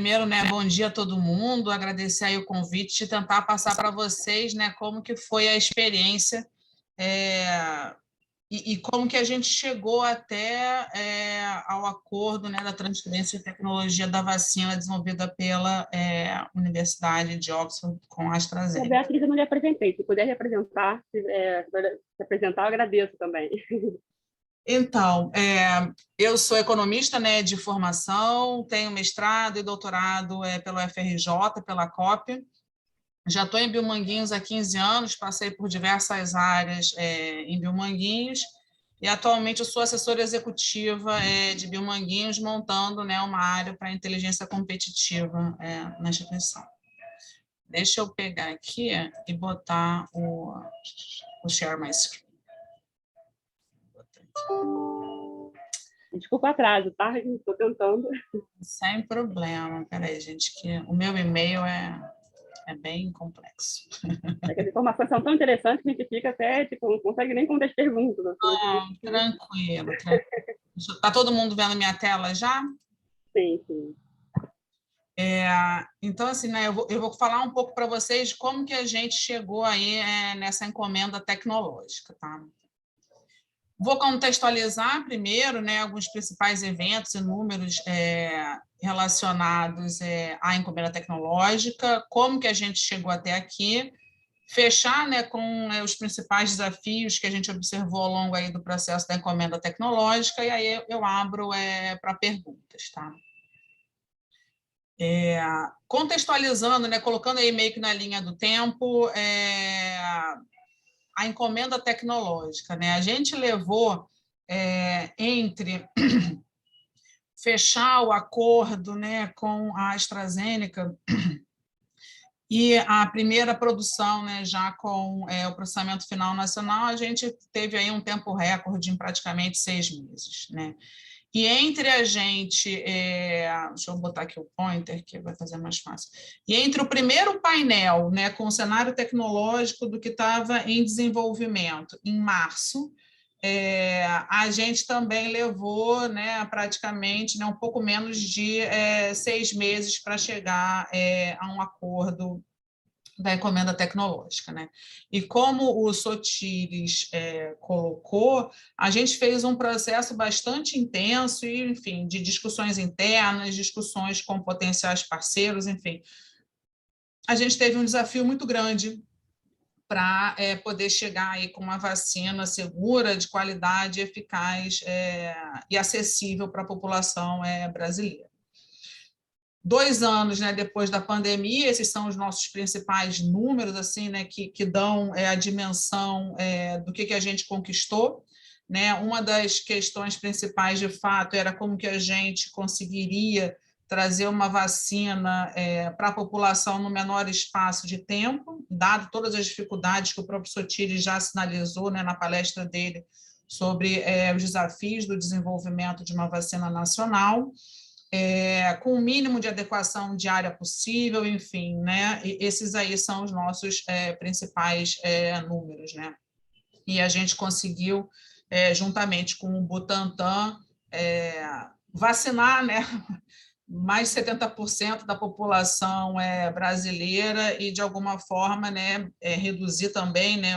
primeiro, né, bom dia a todo mundo, agradecer aí o convite e tentar passar para vocês, né, como que foi a experiência e como que a gente chegou até ao acordo, né, da transferência de tecnologia da vacina desenvolvida pela Universidade de Oxford com a A AstraZeneca. Beatriz, eu não lhe apresentei. Se puder representar, se apresentar, eu agradeço também. Então, eu sou economista, né, de formação, tenho mestrado e doutorado pela UFRJ, pela COP. Já estou em Biomanguinhos há 15 anos, passei por diversas áreas em Biomanguinhos e atualmente eu sou assessora executiva de Biomanguinhos, montando, né, uma área para inteligência competitiva na instituição. Deixa eu pegar aqui e botar o share my screen. Desculpa o atraso, tá? Estou tentando. Sem problema. Peraí, gente, que o meu e-mail é bem complexo. É que as informações são tão interessantes que a gente fica até, tipo, não consegue nem responder as perguntas. Não, tranquilo. Está todo mundo vendo minha tela já? Sim, sim. Então, assim, né, eu vou falar um pouco para vocês como que a gente chegou aí nessa encomenda tecnológica, tá? Vou contextualizar primeiro, né, alguns principais eventos e números relacionados à encomenda tecnológica, como que a gente chegou até aqui, fechar, né, com os principais desafios que a gente observou ao longo aí do processo da encomenda tecnológica, e aí eu abro para perguntas, tá? Contextualizando, né, colocando aí meio que na linha do tempo, a encomenda tecnológica, né? A gente levou entre fechar o acordo, né, com a AstraZeneca e a primeira produção, né, já com o processamento final nacional, a gente teve aí um tempo recorde em praticamente 6 meses, né? E entre a gente, deixa eu botar aqui o pointer, que vai fazer mais fácil. E entre o primeiro painel, né, com o cenário tecnológico do que estava em desenvolvimento, em março, a gente também levou, né, praticamente, né, um pouco menos de 6 meses para chegar a um acordo da encomenda tecnológica, né? E como o Sotiris colocou, a gente fez um processo bastante intenso e, enfim, de discussões internas, discussões com potenciais parceiros, enfim. A gente teve um desafio muito grande para poder chegar aí com uma vacina segura, de qualidade, eficaz e acessível para a população brasileira. 2 anos, né, depois da pandemia, esses são os nossos principais números, assim, né, que dão a dimensão do que a gente conquistou, né? Uma das questões principais, de fato, era como que a gente conseguiria trazer uma vacina para a população no menor espaço de tempo, dado todas as dificuldades que o próprio Sotiris já sinalizou, né, na palestra dele sobre os desafios do desenvolvimento de uma vacina nacional. Com o mínimo de adequação diária possível, enfim, né? E esses aí são os nossos principais números, né? E a gente conseguiu, juntamente com o Butantan, vacinar, né, mais de 70% da população brasileira e, de alguma forma, né, reduzir também, né,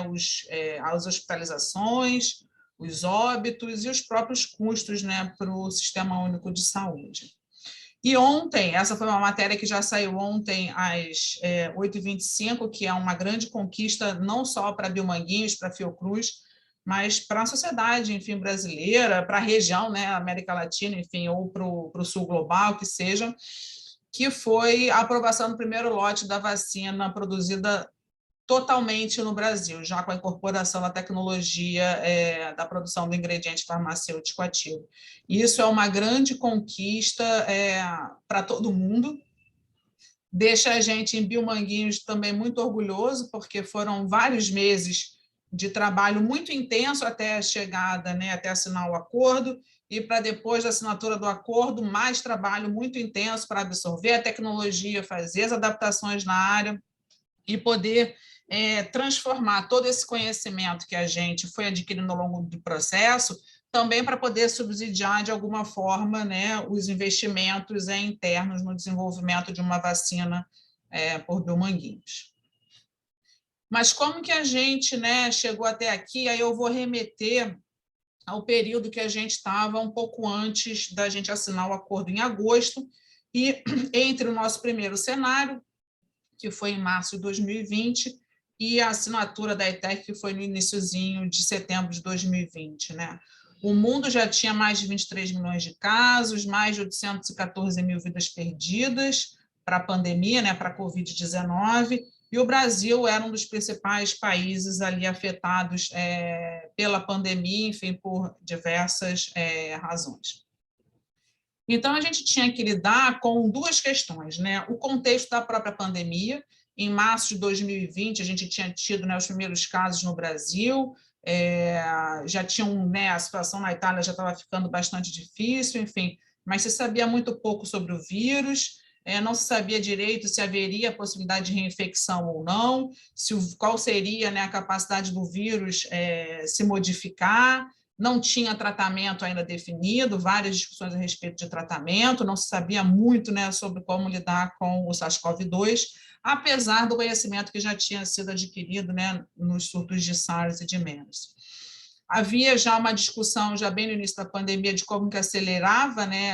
as hospitalizações, os óbitos e os próprios custos, né, para o Sistema Único de Saúde. E ontem, essa foi uma matéria que já saiu ontem às 8h25, que é uma grande conquista não só para Biomanguinhos, para Fiocruz, mas para a sociedade, enfim, brasileira, para a região, né, América Latina, enfim, ou para o Sul Global, que seja, que foi a aprovação do primeiro lote da vacina produzida totalmente no Brasil, já com a incorporação da tecnologia da produção do ingrediente farmacêutico ativo. Isso é uma grande conquista para todo mundo, deixa a gente em Biomanguinhos também muito orgulhoso, porque foram vários meses de trabalho muito intenso até a chegada, né, até assinar o acordo, e para depois da assinatura do acordo, mais trabalho muito intenso para absorver a tecnologia, fazer as adaptações na área e poder transformar todo esse conhecimento que a gente foi adquirindo ao longo do processo também para poder subsidiar, de alguma forma, né, os investimentos internos no desenvolvimento de uma vacina por biomanguinhos. Mas como que a gente, né, chegou até aqui? Aí eu vou remeter ao período que a gente estava um pouco antes da gente assinar o acordo em agosto, e entre o nosso primeiro cenário, que foi em março de 2020, e a assinatura da ETEC, que foi no iniciozinho de setembro de 2020, né? O mundo já tinha mais de 23 milhões de casos, mais de 814 mil vidas perdidas para a pandemia, né, para a Covid-19, e o Brasil era um dos principais países ali afetados pela pandemia, enfim, por diversas razões. Então, a gente tinha que lidar com duas questões, né? O contexto da própria pandemia. Em março de 2020, a gente tinha tido, né, os primeiros casos no Brasil, já tinham, né, a situação na Itália já estava ficando bastante difícil, enfim, mas se sabia muito pouco sobre o vírus, não se sabia direito se haveria a possibilidade de reinfecção ou não, qual seria, né, a capacidade do vírus se modificar. Não tinha tratamento ainda definido, várias discussões a respeito de tratamento, não se sabia muito, né, sobre como lidar com o SARS-CoV-2, apesar do conhecimento que já tinha sido adquirido, né, nos surtos de SARS e de MERS. Havia já uma discussão, já bem no início da pandemia, de como que acelerava, né,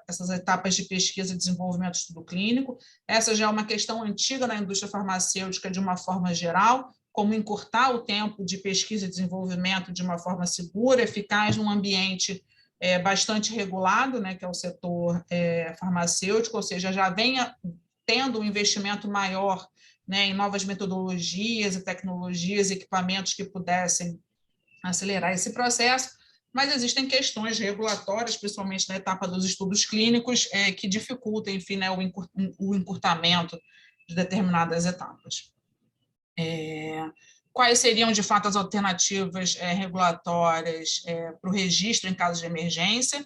essas etapas de pesquisa e desenvolvimento de estudo clínico. Essa já é uma questão antiga na indústria farmacêutica, de uma forma geral, como encurtar o tempo de pesquisa e desenvolvimento de uma forma segura, eficaz, num ambiente bastante regulado, né, que é o setor farmacêutico, ou seja, já venha tendo um investimento maior, né, em novas metodologias e tecnologias, equipamentos que pudessem acelerar esse processo, mas existem questões regulatórias, principalmente na etapa dos estudos clínicos, que dificultam, enfim, né, o encurtamento de determinadas etapas. Quais seriam, de fato, as alternativas regulatórias para o registro em caso de emergência?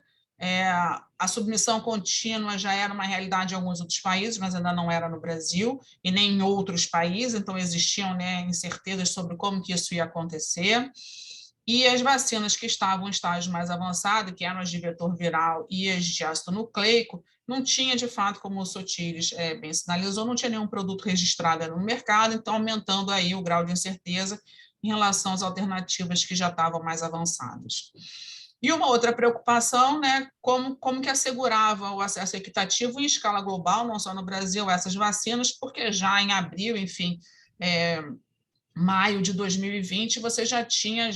A submissão contínua já era uma realidade em alguns outros países, mas ainda não era no Brasil, e nem em outros países, então existiam, né, incertezas sobre como que isso ia acontecer. E as vacinas que estavam em estágio mais avançado, que eram as de vetor viral e as de ácido nucleico, não tinha, de fato, como o Sotiris bem sinalizou, não tinha nenhum produto registrado no mercado, então aumentando aí o grau de incerteza em relação às alternativas que já estavam mais avançadas. E uma outra preocupação, né, como que assegurava o acesso equitativo em escala global, não só no Brasil, essas vacinas, porque já em abril, enfim, maio de 2020, você já tinha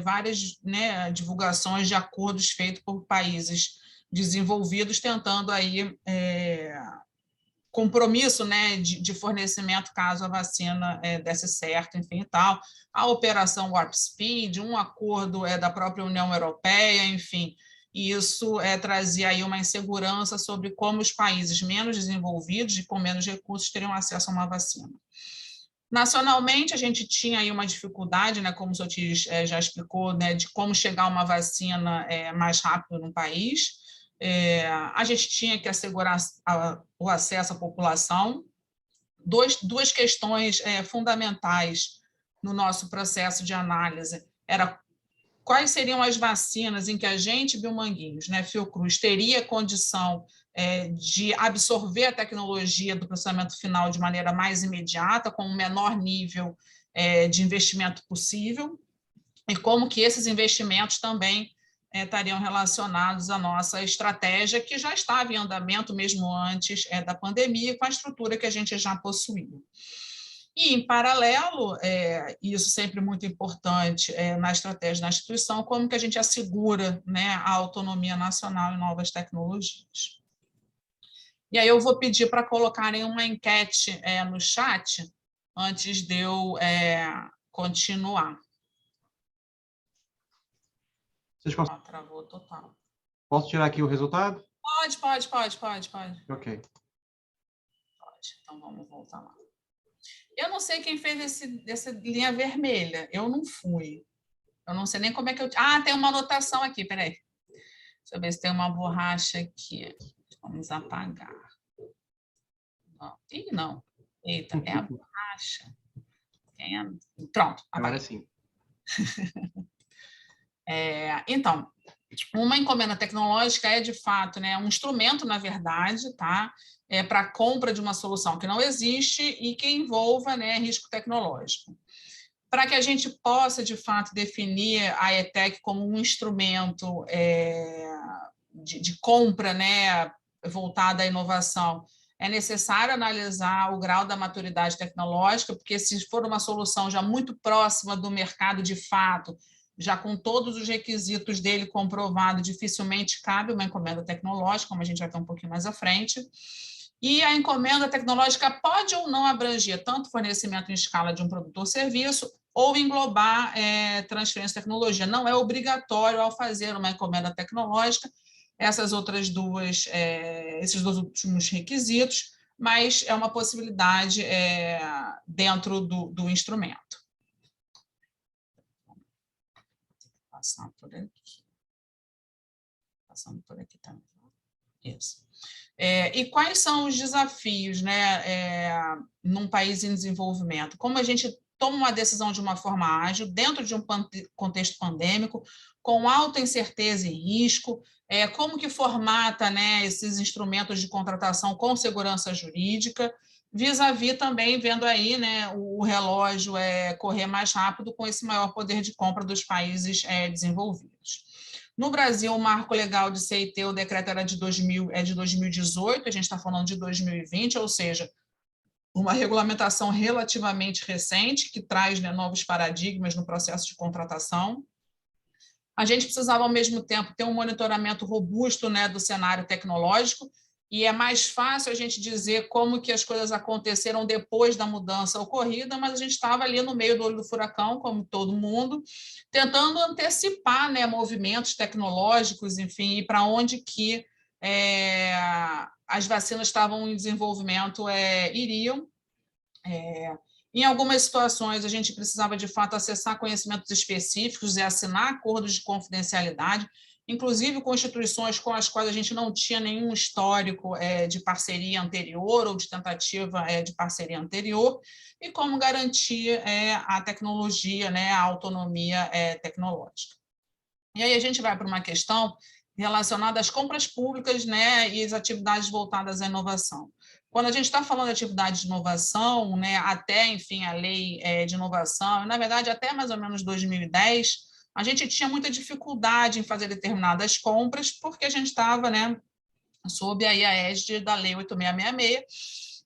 várias, né, divulgações de acordos feitos por países desenvolvidos, tentando aí compromisso, né, de fornecimento caso a vacina desse certo, enfim e tal, a operação Warp Speed, um acordo da própria União Europeia, enfim, e isso trazia aí uma insegurança sobre como os países menos desenvolvidos e com menos recursos teriam acesso a uma vacina. Nacionalmente, a gente tinha aí uma dificuldade, né, como o Sotiris já explicou, né, de como chegar a uma vacina mais rápido no país. A gente tinha que assegurar o acesso à população. Duas questões fundamentais no nosso processo de análise era quais seriam as vacinas em que a gente, Biomanguinhos, né, Fiocruz, teria condição de absorver a tecnologia do processamento final de maneira mais imediata, com o menor nível de investimento possível, e como que esses investimentos também estariam relacionados à nossa estratégia, que já estava em andamento mesmo antes da pandemia, com a estrutura que a gente já possuía. E, em paralelo, isso sempre muito importante na estratégia da instituição, como que a gente assegura, né, a autonomia nacional em novas tecnologias. E aí eu vou pedir para colocarem uma enquete no chat, antes de eu continuar. Vocês conseguem... Travou total. Posso tirar aqui o resultado? Pode. Ok. Pode. Então, vamos voltar lá. Eu não sei quem fez essa linha vermelha. Eu não fui. Eu não sei nem como é que eu... tem uma anotação aqui, peraí. Deixa eu ver se tem uma borracha aqui. Vamos apagar. Não. Não. Eita, é a borracha. Pronto, apaga. Agora sim. Então, Uma encomenda tecnológica é, de fato, né, um instrumento, na verdade, tá? Para a compra de uma solução que não existe e que envolva, né, risco tecnológico. Para que a gente possa, de fato, definir a ETEC como um instrumento de compra, né, voltada à inovação, é necessário analisar o grau da maturidade tecnológica, porque se for uma solução já muito próxima do mercado de fato, já com todos os requisitos dele comprovado, dificilmente cabe uma encomenda tecnológica, como a gente vai ter um pouquinho mais à frente. E a encomenda tecnológica pode ou não abranger tanto fornecimento em escala de um produto ou serviço, ou englobar transferência de tecnologia. Não é obrigatório, ao fazer uma encomenda tecnológica, esses dois últimos requisitos, mas é uma possibilidade dentro do instrumento. Passar por aqui. Passando por aqui também. Isso. E quais são os desafios, né, num país em desenvolvimento? Como a gente toma uma decisão de uma forma ágil, dentro de um contexto pandêmico, com alta incerteza e risco, como que formata, né, esses instrumentos de contratação com segurança jurídica, vis-à-vis também vendo aí, né, o relógio correr mais rápido com esse maior poder de compra dos países desenvolvidos. No Brasil, o marco legal de CIT, o decreto era de 2018, a gente está falando de 2020, ou seja, uma regulamentação relativamente recente, que traz, né, novos paradigmas no processo de contratação. A gente precisava, ao mesmo tempo, ter um monitoramento robusto, né, do cenário tecnológico, e é mais fácil a gente dizer como que as coisas aconteceram depois da mudança ocorrida, mas a gente estava ali no meio do olho do furacão, como todo mundo, tentando antecipar, né, movimentos tecnológicos, enfim, e para onde que as vacinas estavam em desenvolvimento iriam. Em algumas situações, a gente precisava, de fato, acessar conhecimentos específicos e assinar acordos de confidencialidade, inclusive com instituições com as quais a gente não tinha nenhum histórico de parceria anterior ou de tentativa de parceria anterior, e como garantir a tecnologia, né, a autonomia tecnológica. E aí a gente vai para uma questão relacionada às compras públicas, né, e as atividades voltadas à inovação. Quando a gente está falando de atividade de inovação, né, até, enfim, a lei de inovação, na verdade, até mais ou menos 2010, a gente tinha muita dificuldade em fazer determinadas compras, porque a gente estava, né, sob aí a égide da Lei 8666,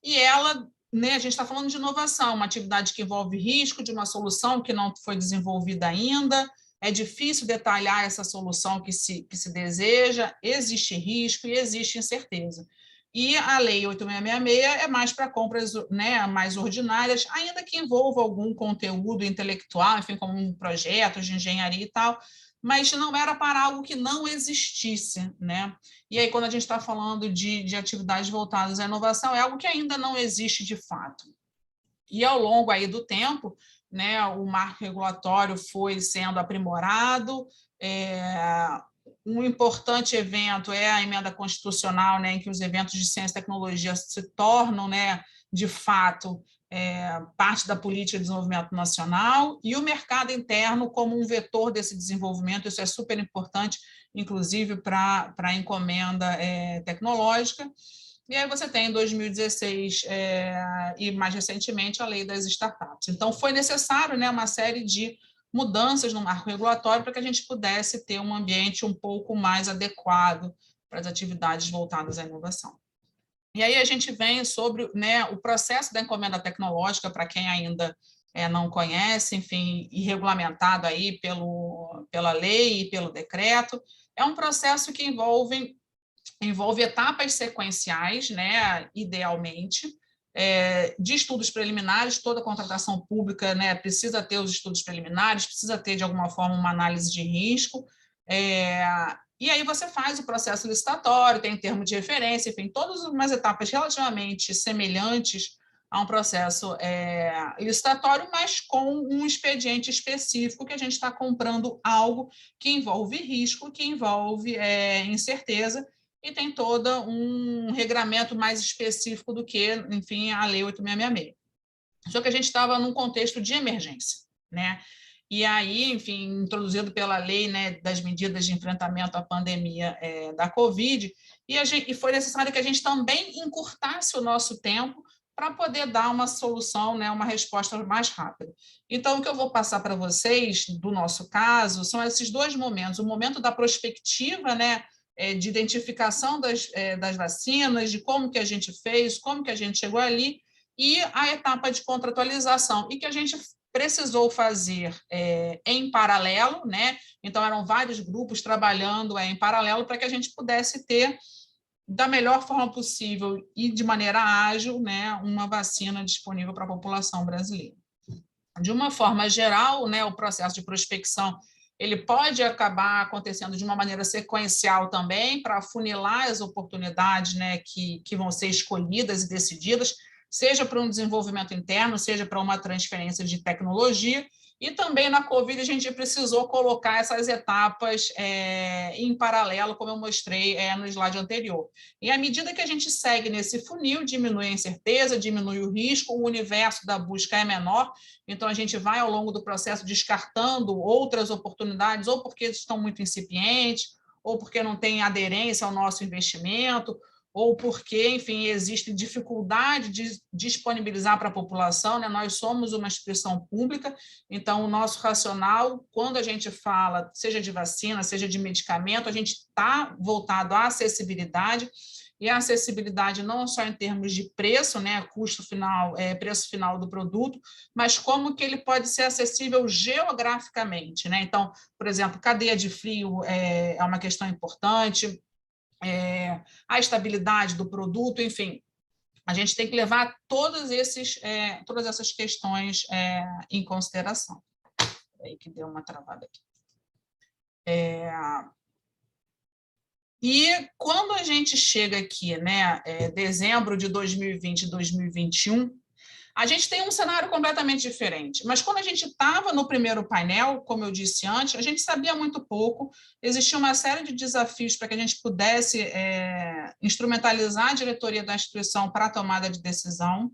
e ela, né, a gente está falando de inovação, uma atividade que envolve risco de uma solução que não foi desenvolvida ainda, é difícil detalhar essa solução que se deseja, existe risco e existe incerteza. E a Lei 8666 é mais para compras, né, mais ordinárias, ainda que envolva algum conteúdo intelectual, enfim, como projetos de engenharia e tal, mas não era para algo que não existisse, né? E aí, quando a gente está falando de atividades voltadas à inovação, é algo que ainda não existe de fato. E ao longo aí do tempo, né, o marco regulatório foi sendo aprimorado. Um importante evento é a emenda constitucional, né, em que os eventos de ciência e tecnologia se tornam, né, de fato, parte da política de desenvolvimento nacional, e o mercado interno como um vetor desse desenvolvimento. Isso é super importante, inclusive para a encomenda tecnológica. E aí você tem, em 2016, e mais recentemente, a lei das startups. Então, foi necessário, né, uma série de mudanças no marco regulatório para que a gente pudesse ter um ambiente um pouco mais adequado para as atividades voltadas à inovação. E aí a gente vem sobre, né, o processo da encomenda tecnológica, para quem ainda não conhece, enfim, e regulamentado aí pela lei e pelo decreto. É um processo que envolve etapas sequenciais, né, idealmente, de estudos preliminares. Toda contratação pública, né, precisa ter os estudos preliminares, precisa ter, de alguma forma, uma análise de risco, e aí você faz o processo licitatório, tem termo de referência, enfim, todas umas etapas relativamente semelhantes a um processo licitatório, mas com um expediente específico, que a gente está comprando algo que envolve risco, que envolve incerteza, e tem todo um regramento mais específico do que, enfim, a Lei 8666. Só que a gente estava num contexto de emergência, né? e aí, enfim, introduzido pela lei, né, das medidas de enfrentamento à pandemia da Covid, e foi necessário que a gente também encurtasse o nosso tempo para poder dar uma solução, né, uma resposta mais rápida. Então, o que eu vou passar para vocês, do nosso caso, são esses dois momentos, o momento da prospectiva, né, de identificação das vacinas, de como que a gente fez, como que a gente chegou ali, e a etapa de contratualização, e que a gente precisou fazer em paralelo, né? Então, eram vários grupos trabalhando em paralelo para que a gente pudesse ter, da melhor forma possível e de maneira ágil, né, uma vacina disponível para a população brasileira. De uma forma geral, né, o processo de prospecção ele pode acabar acontecendo de uma maneira sequencial também, para afunilar as oportunidades, né, que vão ser escolhidas e decididas, seja para um desenvolvimento interno, seja para uma transferência de tecnologia. E também na Covid a gente precisou colocar essas etapas em paralelo, como eu mostrei no slide anterior. E à medida que a gente segue nesse funil, diminui a incerteza, diminui o risco, o universo da busca é menor, então a gente vai ao longo do processo descartando outras oportunidades, ou porque estão muito incipientes, ou porque não tem aderência ao nosso investimento, ou porque, enfim, existe dificuldade de disponibilizar para a população, né? Nós somos uma instituição pública, então o nosso racional, quando a gente fala, seja de vacina, seja de medicamento, a gente está voltado à acessibilidade, e a acessibilidade não só em termos de preço, né, custo final, preço final do produto, mas como que ele pode ser acessível geograficamente, né? Então, por exemplo, cadeia de frio é uma questão importante, a estabilidade do produto, enfim, a gente tem que levar todas essas questões em consideração. Aí que deu uma travada aqui. E quando a gente chega aqui, né, dezembro de 2020 e 2021, a gente tem um cenário completamente diferente, mas quando a gente estava no primeiro painel, como eu disse antes, a gente sabia muito pouco, existia uma série de desafios para que a gente pudesse instrumentalizar a diretoria da instituição para a tomada de decisão.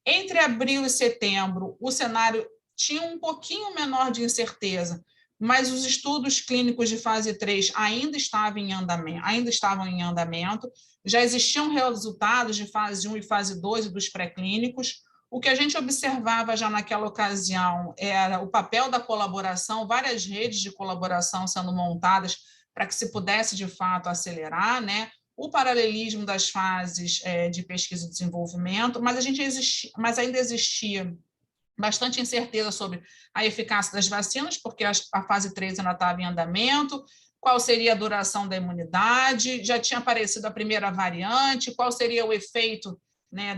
Entre abril e setembro, o cenário tinha um pouquinho menor de incerteza, mas os estudos clínicos de fase 3 ainda estavam em andamento, já existiam resultados de fase 1 e fase 2 dos pré-clínicos. O que a gente observava já naquela ocasião era o papel da colaboração, várias redes de colaboração sendo montadas para que se pudesse, de fato, acelerar, né? O paralelismo das fases de pesquisa e desenvolvimento, mas ainda existia bastante incerteza sobre a eficácia das vacinas, porque a fase 3 ainda estava em andamento, qual seria a duração da imunidade, já tinha aparecido a primeira variante, qual seria o efeito, né,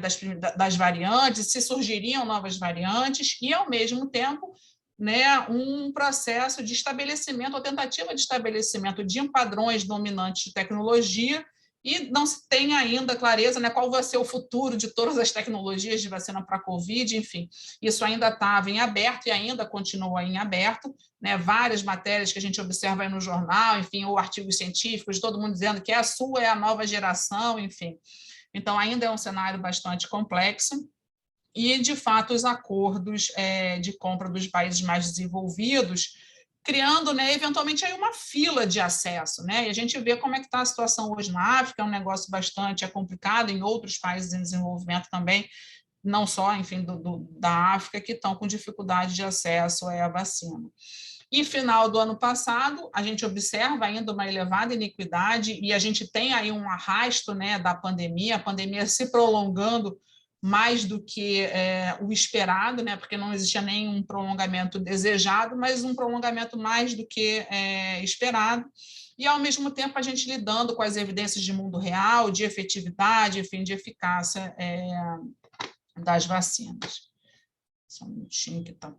das variantes, se surgiriam novas variantes, e, ao mesmo tempo, né, um processo de estabelecimento, ou tentativa de estabelecimento de padrões dominantes de tecnologia, e não se tem ainda clareza, né, qual vai ser o futuro de todas as tecnologias de vacina para a Covid, enfim, isso ainda estava em aberto e ainda continua em aberto, né, várias matérias que a gente observa aí no jornal, enfim, ou artigos científicos, todo mundo dizendo que a sua é a nova geração, enfim. Então, ainda é um cenário bastante complexo e, de fato, os acordos de compra dos países mais desenvolvidos, criando, né, eventualmente, aí uma fila de acesso, né? E a gente vê como é que está a situação hoje na África, é um negócio bastante complicado, em outros países em desenvolvimento também, não só, enfim, da África, que estão com dificuldade de acesso à vacina. E final do ano passado, a gente observa ainda uma elevada iniquidade e a gente tem aí um arrasto, né, da pandemia, a pandemia se prolongando mais do que o esperado, né, porque não existia nenhum prolongamento desejado, mas um prolongamento mais do que esperado. E, ao mesmo tempo, a gente lidando com as evidências de mundo real, de efetividade, enfim, de eficácia das vacinas. Só um minutinho que está...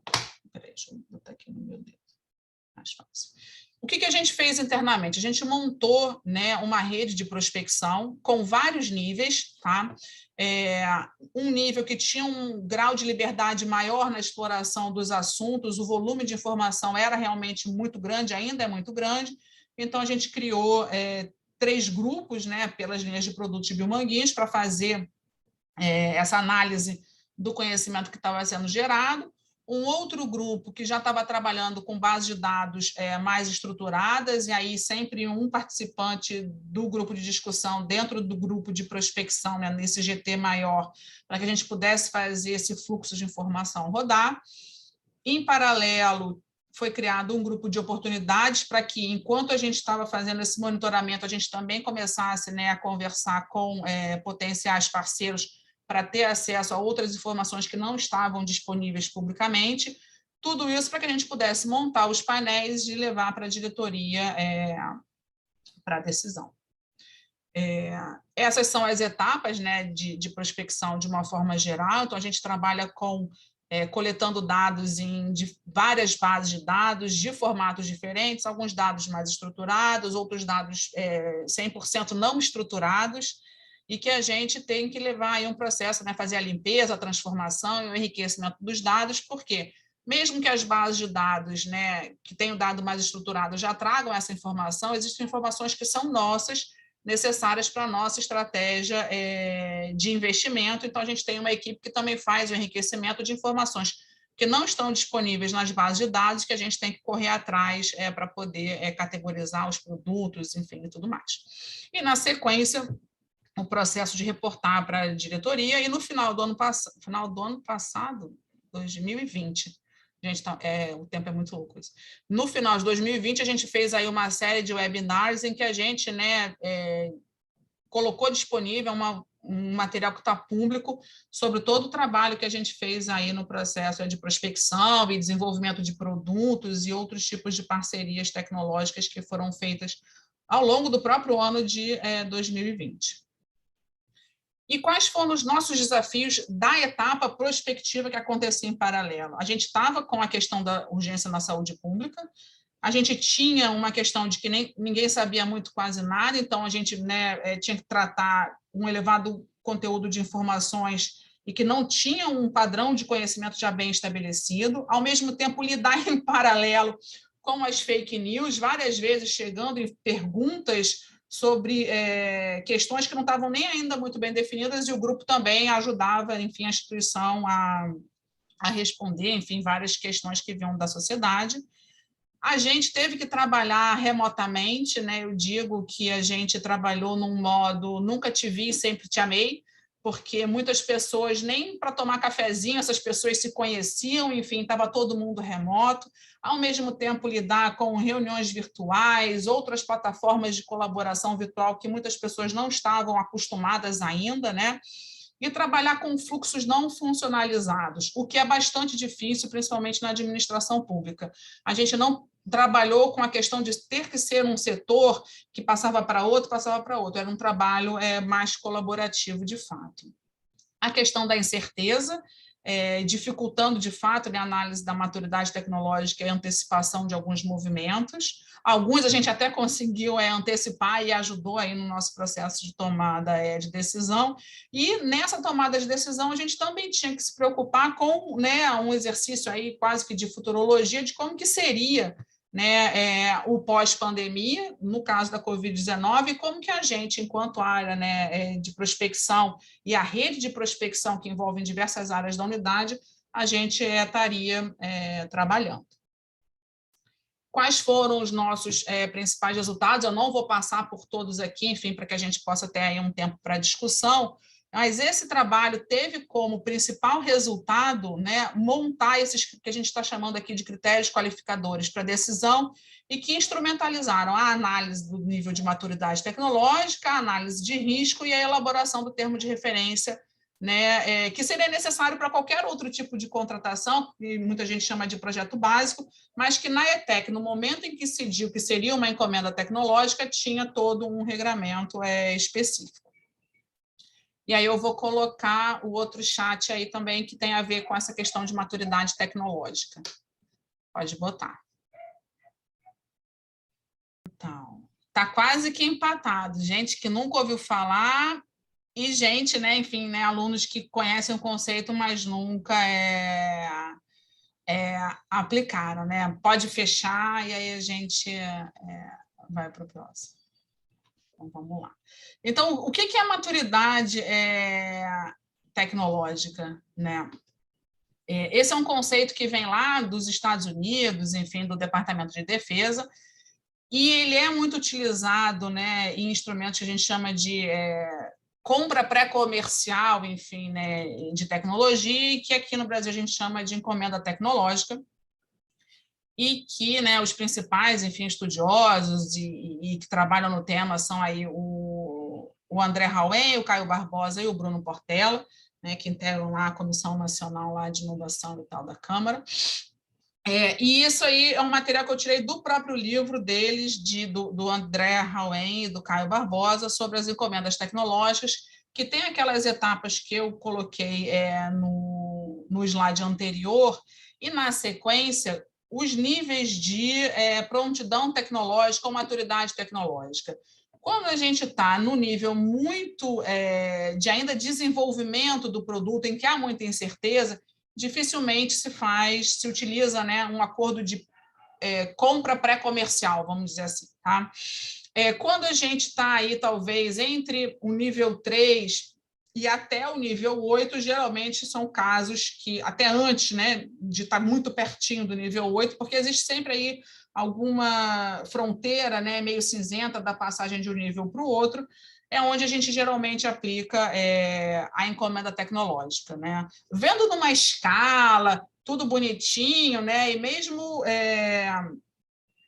Peraí, deixa eu botar aqui no meu dedo. Mais fácil. O que a gente fez internamente? A gente montou, né, uma rede de prospecção com vários níveis, tá? Um nível que tinha um grau de liberdade maior na exploração dos assuntos, o volume de informação era realmente muito grande, ainda é muito grande, então a gente criou 3 grupos, né, pelas linhas de produtos de Biomanguinhos para fazer essa análise do conhecimento que estava sendo gerado. Um outro grupo que já estava trabalhando com bases de dados mais estruturadas, e aí sempre um participante do grupo de discussão dentro do grupo de prospecção, né, nesse GT maior, para que a gente pudesse fazer esse fluxo de informação rodar. Em paralelo, foi criado um grupo de oportunidades para que, enquanto a gente estava fazendo esse monitoramento, a gente também começasse, né, a conversar com potenciais parceiros para ter acesso a outras informações que não estavam disponíveis publicamente. Tudo isso para que a gente pudesse montar os painéis e levar para a diretoria para a decisão. Essas são as etapas, né, de prospecção de uma forma geral. Então, a gente trabalha coletando dados de várias bases de dados, de formatos diferentes, alguns dados mais estruturados, outros dados 100% não estruturados, e que a gente tem que levar aí um processo, né, fazer a limpeza, a transformação e o enriquecimento dos dados, porque mesmo que as bases de dados, né, que têm o dado mais estruturado já tragam essa informação, existem informações que são nossas, necessárias para a nossa estratégia de investimento. Então, a gente tem uma equipe que também faz o enriquecimento de informações que não estão disponíveis nas bases de dados, que a gente tem que correr atrás para poder categorizar os produtos, enfim, e tudo mais. E, na sequência, o processo de reportar para a diretoria, e no final do ano passado, 2020, gente, o tempo é muito louco isso. No final de 2020, a gente fez aí uma série de webinars em que a gente, né, colocou disponível um material que está público sobre todo o trabalho que a gente fez aí no processo de prospecção e desenvolvimento de produtos e outros tipos de parcerias tecnológicas que foram feitas ao longo do próprio ano de 2020. E quais foram os nossos desafios da etapa prospectiva que acontecia em paralelo? A gente estava com a questão da urgência na saúde pública, a gente tinha uma questão de que ninguém sabia muito quase nada, então a gente, né, tinha que tratar um elevado conteúdo de informações e que não tinha um padrão de conhecimento já bem estabelecido, ao mesmo tempo lidar em paralelo com as fake news, várias vezes chegando em perguntas sobre questões que não estavam nem ainda muito bem definidas, e o grupo também ajudava, enfim, a instituição a responder, enfim, várias questões que vinham da sociedade. A gente teve que trabalhar remotamente, né? Eu digo que a gente trabalhou num modo nunca te vi, sempre te amei, porque muitas pessoas, nem para tomar cafezinho, essas pessoas se conheciam, enfim, estava todo mundo remoto. Ao mesmo tempo, lidar com reuniões virtuais, outras plataformas de colaboração virtual que muitas pessoas não estavam acostumadas ainda, né? E trabalhar com fluxos não funcionalizados, o que é bastante difícil, principalmente na administração pública. A gente não trabalhou com a questão de ter que ser um setor que passava para outro, era um trabalho mais colaborativo, de fato. A questão da incerteza, dificultando, de fato, a análise da maturidade tecnológica e a antecipação de alguns movimentos. Alguns a gente até conseguiu antecipar e ajudou aí no nosso processo de tomada de decisão. E nessa tomada de decisão, a gente também tinha que se preocupar com, né, um exercício aí quase que de futurologia de como que seria, né, o pós-pandemia, no caso da Covid-19, e como que a gente, enquanto área, né, de prospecção e a rede de prospecção que envolve diversas áreas da unidade, a gente estaria trabalhando. Quais foram os nossos principais resultados? Eu não vou passar por todos aqui, enfim, para que a gente possa ter aí um tempo para discussão, mas esse trabalho teve como principal resultado, né, montar esses que a gente está chamando aqui de critérios qualificadores para decisão e que instrumentalizaram a análise do nível de maturidade tecnológica, a análise de risco e a elaboração do termo de referência, né, que seria necessário para qualquer outro tipo de contratação, que muita gente chama de projeto básico, mas que na ETEC, no momento em que se decidiu que seria uma encomenda tecnológica, tinha todo um regramento específico. E aí eu vou colocar o outro chat aí também, que tem a ver com essa questão de maturidade tecnológica. Pode botar. Então, está quase que empatado. Gente que nunca ouviu falar e gente, né, enfim, né, alunos que conhecem o conceito, mas nunca aplicaram, né? Pode fechar e aí a gente vai para o próximo. Então, vamos lá. Então, o que é maturidade tecnológica, né? Esse é um conceito que vem lá dos Estados Unidos, enfim, do Departamento de Defesa, e ele é muito utilizado, né, em instrumentos que a gente chama de compra pré-comercial, enfim, né, de tecnologia, que aqui no Brasil a gente chama de encomenda tecnológica, e que, né, os principais, enfim, estudiosos e que trabalham no tema são aí o André Hauen, o Caio Barbosa e o Bruno Portela, né, que integram lá a Comissão Nacional lá de Inovação e tal da Câmara. E isso aí é um material que eu tirei do próprio livro deles, do André Hauen e do Caio Barbosa, sobre as encomendas tecnológicas, que tem aquelas etapas que eu coloquei no slide anterior, e, na sequência, os níveis de prontidão tecnológica ou maturidade tecnológica. Quando a gente está no nível muito de ainda desenvolvimento do produto, em que há muita incerteza, dificilmente se utiliza, né, um acordo de compra pré-comercial, vamos dizer assim. Tá? Quando a gente está aí, talvez, entre o nível 3 e até o nível 8, geralmente são casos que, até antes, né, de estar muito pertinho do nível 8, porque existe sempre aí alguma fronteira, né, meio cinzenta da passagem de um nível para o outro, é onde a gente geralmente aplica a encomenda tecnológica, né? Vendo numa escala, tudo bonitinho, né? E mesmo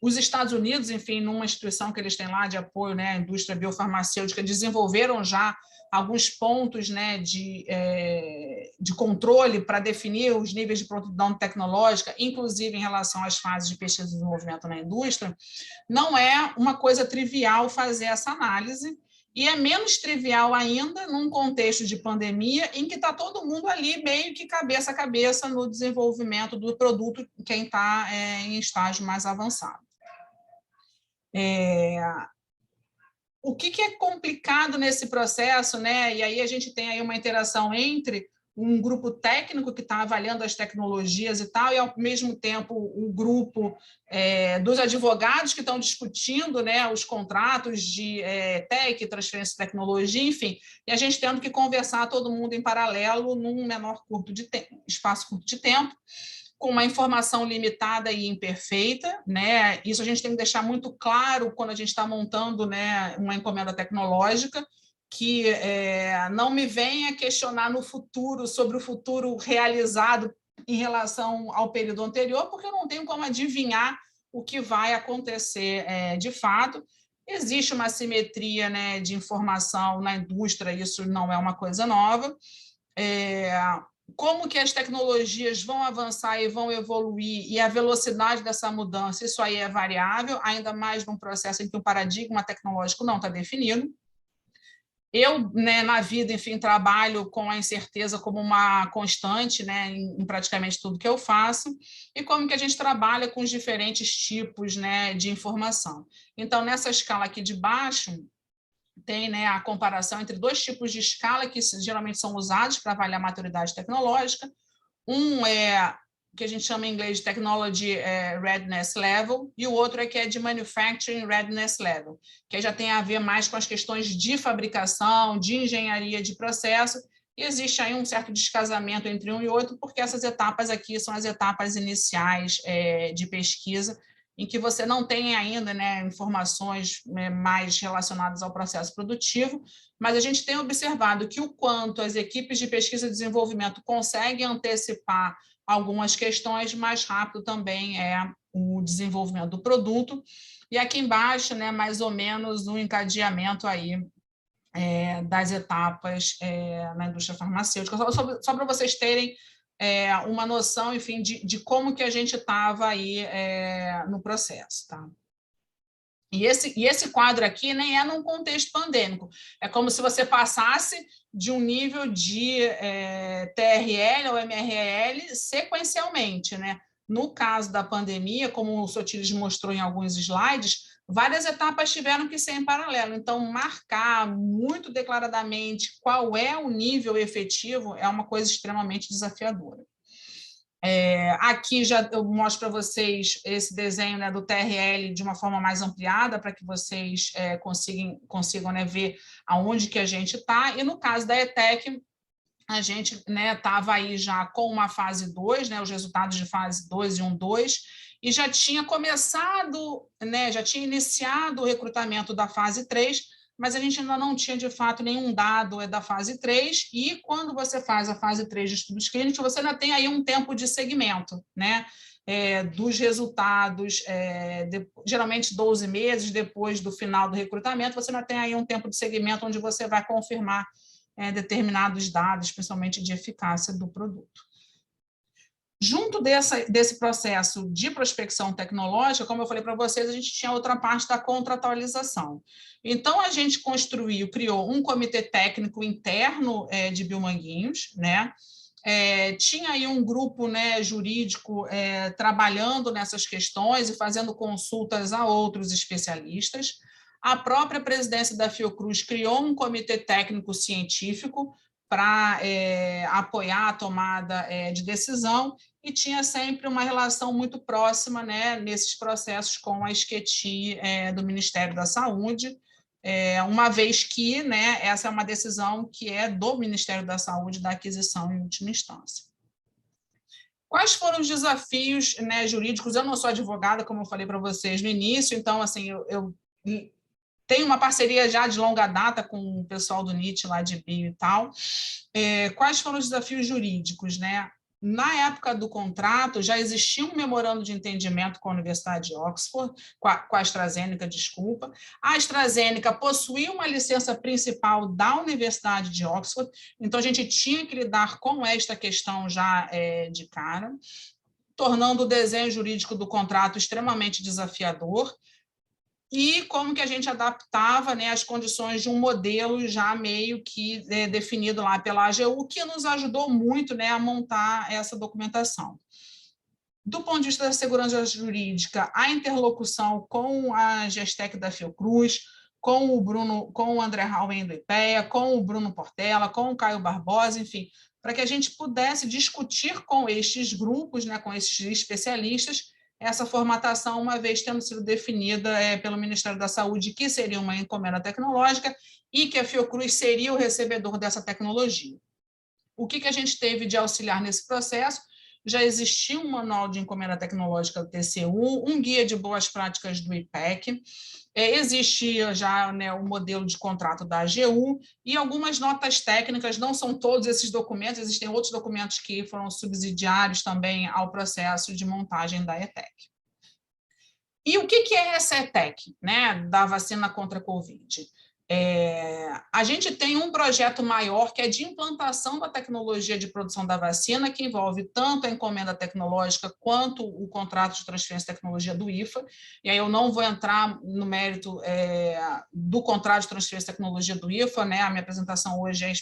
os Estados Unidos, enfim, numa instituição que eles têm lá de apoio, né, à indústria biofarmacêutica, desenvolveram já alguns pontos, né, de controle para definir os níveis de prontidão tecnológica, inclusive em relação às fases de pesquisa e desenvolvimento na indústria. Não é uma coisa trivial fazer essa análise, e é menos trivial ainda num contexto de pandemia em que está todo mundo ali meio que cabeça a cabeça no desenvolvimento do produto, quem está em estágio mais avançado. O que é complicado nesse processo, né? E aí a gente tem aí uma interação entre um grupo técnico que está avaliando as tecnologias e tal, e, ao mesmo tempo, o grupo dos advogados que estão discutindo, né, os contratos de TEC, transferência de tecnologia, enfim, e a gente tendo que conversar todo mundo em paralelo num espaço curto de tempo, com uma informação limitada e imperfeita, né? Isso a gente tem que deixar muito claro quando a gente está montando, né, uma encomenda tecnológica, que não me venha questionar no futuro sobre o futuro realizado em relação ao período anterior, porque eu não tenho como adivinhar o que vai acontecer de fato. Existe uma assimetria, né, de informação na indústria, isso não é uma coisa nova. Como que as tecnologias vão avançar e vão evoluir, e a velocidade dessa mudança, isso aí é variável, ainda mais num processo em que o paradigma tecnológico não está definido. Eu, né, na vida, enfim, trabalho com a incerteza como uma constante, né, em praticamente tudo que eu faço, e como que a gente trabalha com os diferentes tipos, né, de informação. Então, nessa escala aqui de baixo, tem, né, a comparação entre dois tipos de escala que geralmente são usados para avaliar a maturidade tecnológica. Um é que a gente chama em inglês de Technology Readiness Level, e o outro é que é de Manufacturing Readiness Level, que já tem a ver mais com as questões de fabricação, de engenharia de processo, e existe aí um certo descasamento entre um e outro, porque essas etapas aqui são as etapas iniciais de pesquisa, em que você não tem ainda, né, informações mais relacionadas ao processo produtivo, mas a gente tem observado que o quanto as equipes de pesquisa e desenvolvimento conseguem antecipar algumas questões, mais rápido também é o desenvolvimento do produto. E aqui embaixo, né, mais ou menos um encadeamento aí das etapas na indústria farmacêutica, só para vocês terem uma noção, enfim, de como que a gente estava aí no processo, tá? E esse quadro aqui nem é num contexto pandêmico, é como se você passasse de um nível de TRL ou MRL sequencialmente, né? No caso da pandemia, como o Sotiris mostrou em alguns slides, várias etapas tiveram que ser em paralelo. Então, marcar muito declaradamente qual é o nível efetivo é uma coisa extremamente desafiadora. Aqui já eu mostro para vocês esse desenho, né, do TRL de uma forma mais ampliada, para que vocês consigam, né, ver aonde que a gente está. E no caso da ETEC, a gente estava aí já com uma fase 2, os resultados de fase 2 e 1-2, e já tinha começado, já tinha iniciado o recrutamento da fase 3, mas a gente ainda não tinha, de fato, nenhum dado da fase 3, e quando você faz a fase 3 de estudos clínicos, você ainda tem aí um tempo de segmento, dos resultados, geralmente 12 meses depois do final do recrutamento, você ainda tem aí um tempo de segmento onde você vai confirmar determinados dados, principalmente de eficácia do produto. Junto desse processo de prospecção tecnológica, como eu falei para vocês, a gente tinha outra parte da contratualização. Então, a gente criou um comitê técnico interno de Biomanguinhos, tinha aí um grupo jurídico trabalhando nessas questões e fazendo consultas a outros especialistas. A própria presidência da Fiocruz criou um comitê técnico científico para apoiar a tomada de decisão, e tinha sempre uma relação muito próxima nesses processos com a SQT do Ministério da Saúde, uma vez que essa é uma decisão que é do Ministério da Saúde, da aquisição em última instância. Quais foram os desafios jurídicos? Eu não sou advogada, como eu falei para vocês no início, então assim, eu tenho uma parceria já de longa data com o pessoal do NIT lá de bio e tal. Quais foram os desafios jurídicos? Na época do contrato, já existia um memorando de entendimento com a Universidade de Oxford, com a AstraZeneca, desculpa. A AstraZeneca possuía uma licença principal da Universidade de Oxford, então a gente tinha que lidar com esta questão já de cara, tornando o desenho jurídico do contrato extremamente desafiador, e como que a gente adaptava as condições de um modelo já meio que definido lá pela AGU, que nos ajudou muito a montar essa documentação. Do ponto de vista da segurança jurídica, a interlocução com a Gestec da Fiocruz, com o André Hauen do IPEA, com o Bruno Portela, com o Caio Barbosa, enfim, para que a gente pudesse discutir com estes grupos, com esses especialistas, essa formatação, uma vez tendo sido definida pelo Ministério da Saúde, que seria uma encomenda tecnológica e que a Fiocruz seria o recebedor dessa tecnologia. O que a gente teve de auxiliar nesse processo? Já existia um manual de encomenda tecnológica do TCU, um guia de boas práticas do IPEC, existia já o modelo de contrato da AGU e algumas notas técnicas, não são todos esses documentos, existem outros documentos que foram subsidiários também ao processo de montagem da ETEC. E o que é essa ETEC, da vacina contra a Covid? A gente tem um projeto maior que é de implantação da tecnologia de produção da vacina, que envolve tanto a encomenda tecnológica quanto o contrato de transferência de tecnologia do IFA, e aí eu não vou entrar no mérito do contrato de transferência de tecnologia do IFA, a minha apresentação hoje é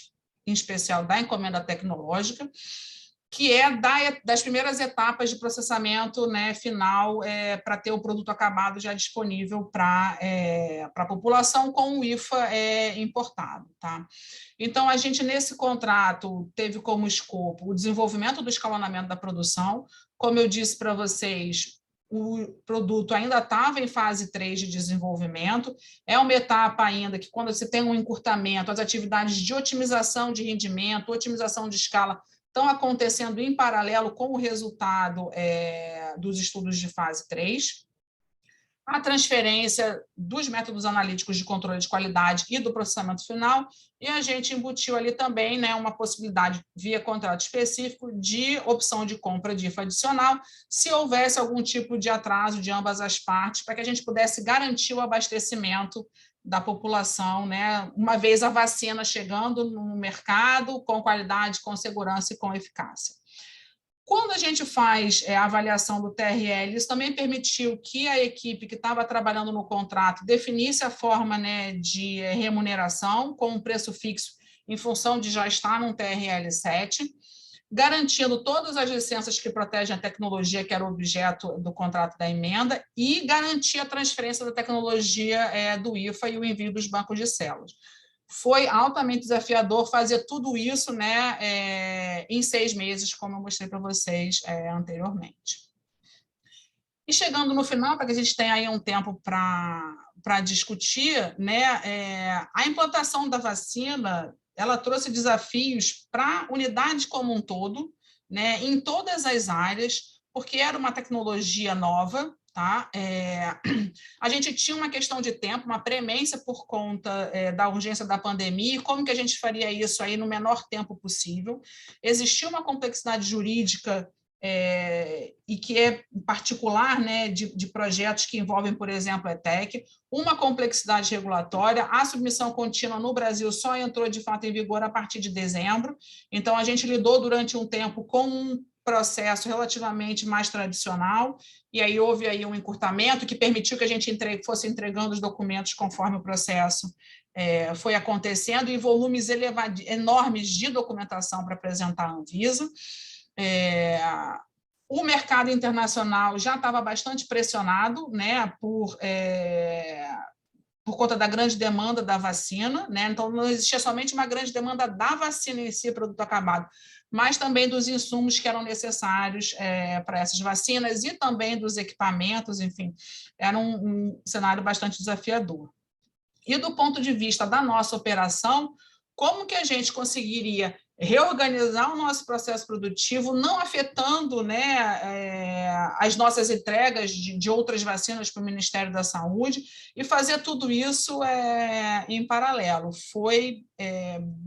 em especial da encomenda tecnológica, que é das primeiras etapas de processamento final para ter o produto acabado já disponível para a população com o IFA importado. Tá? Então, a gente, nesse contrato, teve como escopo o desenvolvimento do escalonamento da produção. Como eu disse para vocês, o produto ainda estava em fase 3 de desenvolvimento, é uma etapa ainda que, quando você tem um encurtamento, as atividades de otimização de rendimento, otimização de escala, estão acontecendo em paralelo com o resultado dos estudos de fase 3. A transferência dos métodos analíticos de controle de qualidade e do processamento final, e a gente embutiu ali também uma possibilidade, via contrato específico, de opção de compra de IFA adicional, se houvesse algum tipo de atraso de ambas as partes, para que a gente pudesse garantir o abastecimento da população, uma vez a vacina chegando no mercado, com qualidade, com segurança e com eficácia. Quando a gente faz a avaliação do TRL, isso também permitiu que a equipe que estava trabalhando no contrato definisse a forma de remuneração com um preço fixo em função de já estar num TRL 7, garantindo todas as licenças que protegem a tecnologia, que era o objeto do contrato da emenda, e garantir a transferência da tecnologia do IFA e o envio dos bancos de células. Foi altamente desafiador fazer tudo isso em 6 meses, como eu mostrei para vocês anteriormente. E chegando no final, para que a gente tenha aí um tempo para discutir, a implantação da vacina ela trouxe desafios para a unidade como um todo, né, em todas as áreas, porque era uma tecnologia nova, tá? A gente tinha uma questão de tempo, uma premência por conta da urgência da pandemia, e como que a gente faria isso aí no menor tempo possível. Existia uma complexidade jurídica e que é particular, né, de projetos que envolvem, por exemplo, a ETEC, uma complexidade regulatória. A submissão contínua no Brasil só entrou de fato em vigor a partir de dezembro, então a gente lidou durante um tempo com um processo relativamente mais tradicional, e aí houve aí um encurtamento que permitiu que a gente fosse entregando os documentos conforme o processo foi acontecendo, em volumes enormes de documentação para apresentar à Anvisa. O mercado internacional já estava bastante pressionado, né, por conta da grande demanda da vacina, né? Então, não existia somente uma grande demanda da vacina em si, produto acabado, mas também dos insumos que eram necessários para essas vacinas e também dos equipamentos, enfim, era um cenário bastante desafiador. E do ponto de vista da nossa operação, como que a gente conseguiria reorganizar o nosso processo produtivo, não afetando, né, as nossas entregas de outras vacinas para o Ministério da Saúde, e fazer tudo isso em paralelo. Foi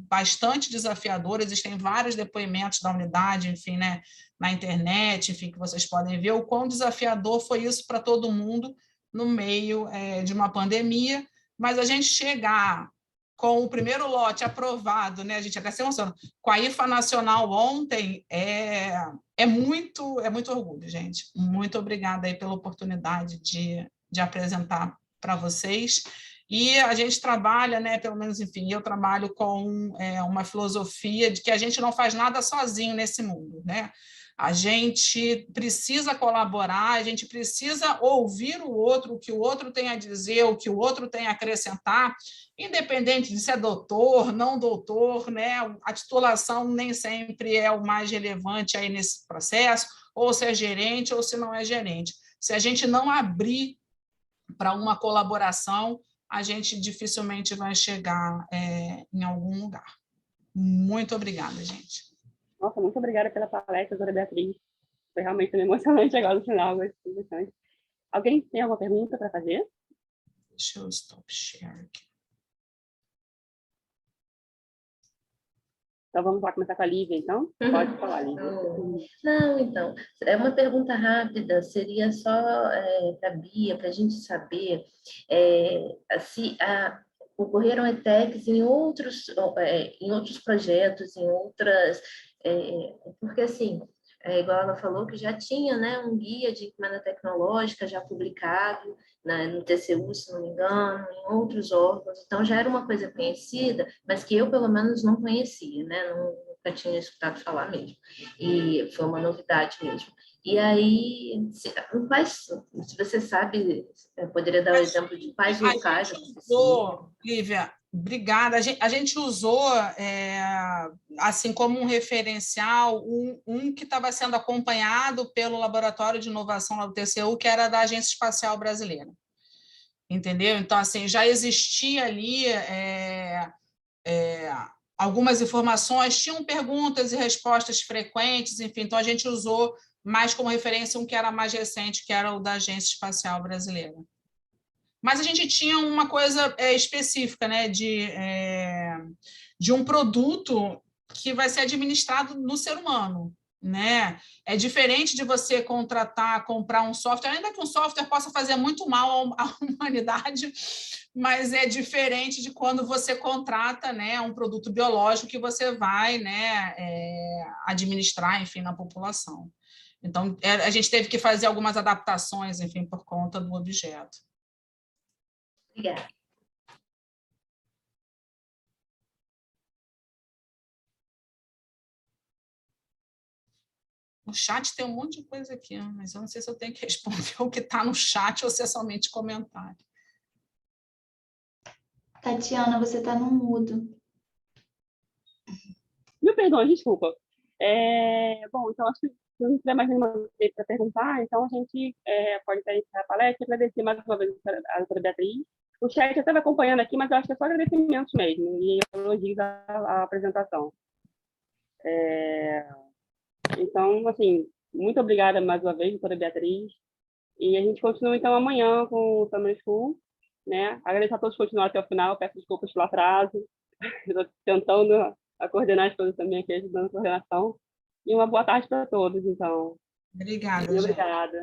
bastante desafiador, existem vários depoimentos da unidade, enfim, né, na internet, enfim, que vocês podem ver o quão desafiador foi isso para todo mundo no meio de uma pandemia, mas a gente chegar com o primeiro lote aprovado, né? A gente até se emociona, com a IFA Nacional ontem, é muito orgulho, gente. Muito obrigada aí pela oportunidade de apresentar para vocês. E a gente trabalha, né, pelo menos, enfim, eu trabalho com uma filosofia de que a gente não faz nada sozinho nesse mundo, né? A gente precisa colaborar, a gente precisa ouvir o outro, o que o outro tem a dizer, o que o outro tem a acrescentar, independente de se é doutor, não doutor, né? A titulação nem sempre é o mais relevante aí nesse processo, ou se é gerente ou se não é gerente. Se a gente não abrir para uma colaboração, a gente dificilmente vai chegar em algum lugar. Muito obrigada, gente. Nossa, muito obrigada pela palestra, doutora Beatriz. Foi realmente emocionante agora no final. Bastante. Alguém tem alguma pergunta para fazer? Deixa eu stop share aqui. Então, vamos lá começar com a Lívia, então? Pode falar, Lívia. Não, então, é uma pergunta rápida, seria só para a Bia, para a gente saber se ocorreram ETECs em outros projetos, em outras... porque, assim, igual ela falou, que já tinha, né, um guia de encomenda tecnológica já publicado, né, no TCU, se não me engano, em outros órgãos, então já era uma coisa conhecida, mas que eu, pelo menos, não conhecia, né, nunca tinha escutado falar mesmo, e foi uma novidade mesmo. E aí, se você sabe, poderia dar o exemplo de quais locais... Lívia, obrigada. A gente usou, assim como um referencial, um que estava sendo acompanhado pelo Laboratório de Inovação lá do TCU, que era da Agência Espacial Brasileira. Entendeu? Então, assim, já existia ali algumas informações, tinham perguntas e respostas frequentes, enfim, então a gente usou mais como referência um que era mais recente, que era o da Agência Espacial Brasileira. Mas a gente tinha uma coisa específica, né, de um produto que vai ser administrado no ser humano, né? É diferente de você comprar um software, ainda que um software possa fazer muito mal à humanidade, mas é diferente de quando você contrata, né, um produto biológico que você vai, né, administrar, enfim, na população. Então, a gente teve que fazer algumas adaptações, enfim, por conta do objeto. Obrigada. No chat tem um monte de coisa aqui, mas eu não sei se eu tenho que responder o que está no chat ou se é somente comentário. Tatiana, você está no mudo. Meu perdão, desculpa. Bom, então, acho que se não tiver mais nenhuma coisa para perguntar, então a gente pode encerrar a palestra e agradecer mais uma vez a doutora Beatriz O chat até vai acompanhando aqui, mas eu acho que é só agradecimentos mesmo e elogios à apresentação. Então, assim, muito obrigada mais uma vez, doutora Beatriz. E a gente continua, então, amanhã com o Summer School, né? Agradeço a todos que continuaram até o final, peço desculpas pelo atraso. Estou tentando coordenar as coisas também aqui, ajudando a coordenação. E uma boa tarde para todos, então. Obrigada, Muito gente. obrigada.